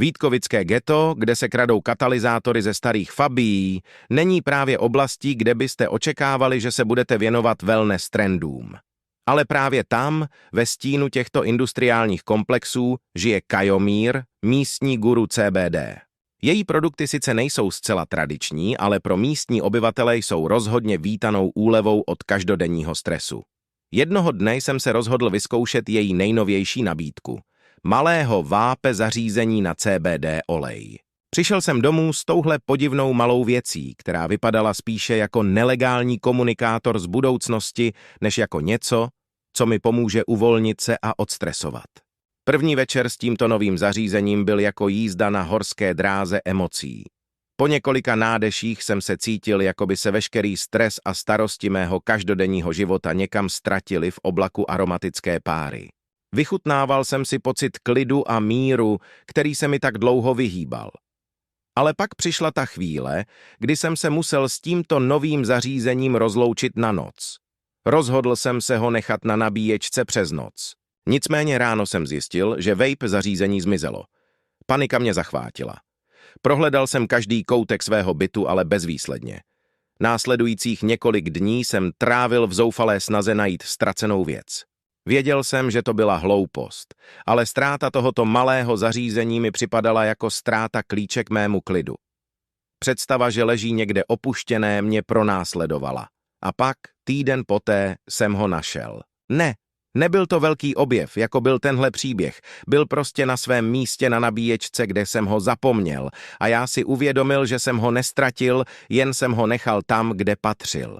Vítkovické ghetto, kde se kradou katalyzátory ze starých fabií, není právě oblastí, kde byste očekávali, že se budete věnovat wellness trendům. Ale právě tam, ve stínu těchto industriálních komplexů, žije Kajomír, místní guru CBD. Její produkty sice nejsou zcela tradiční, ale pro místní obyvatele jsou rozhodně vítanou úlevou od každodenního stresu. Jednoho dne jsem se rozhodl vyzkoušet její nejnovější nabídku. Malého vápe zařízení na CBD olej. Přišel jsem domů s touhle podivnou malou věcí, která vypadala spíše jako nelegální komunikátor z budoucnosti, než jako něco, co mi pomůže uvolnit se a odstresovat. První večer s tímto novým zařízením byl jako jízda na horské dráze emocí. Po několika nádeších jsem se cítil, jako by se veškerý stres a starosti mého každodenního života někam ztratili v oblaku aromatické páry. Vychutnával jsem si pocit klidu a míru, který se mi tak dlouho vyhýbal. Ale pak přišla ta chvíle, kdy jsem se musel s tímto novým zařízením rozloučit na noc. Rozhodl jsem se ho nechat na nabíječce přes noc. Nicméně ráno jsem zjistil, že vape zařízení zmizelo. Panika mě zachvátila. Prohledal jsem každý koutek svého bytu, ale bezvýsledně. Následujících několik dní jsem trávil v zoufalé snaze najít ztracenou věc. Věděl jsem, že to byla hloupost, ale ztráta tohoto malého zařízení mi připadala jako ztráta klíče k mému klidu. Představa, že leží někde opuštěné, mě pronásledovala. A pak, týden poté, jsem ho našel. Nebyl to velký objev, jako byl tenhle příběh. Byl prostě na svém místě na nabíječce, kde jsem ho zapomněl a já si uvědomil, že jsem ho nestratil, jen jsem ho nechal tam, kde patřil.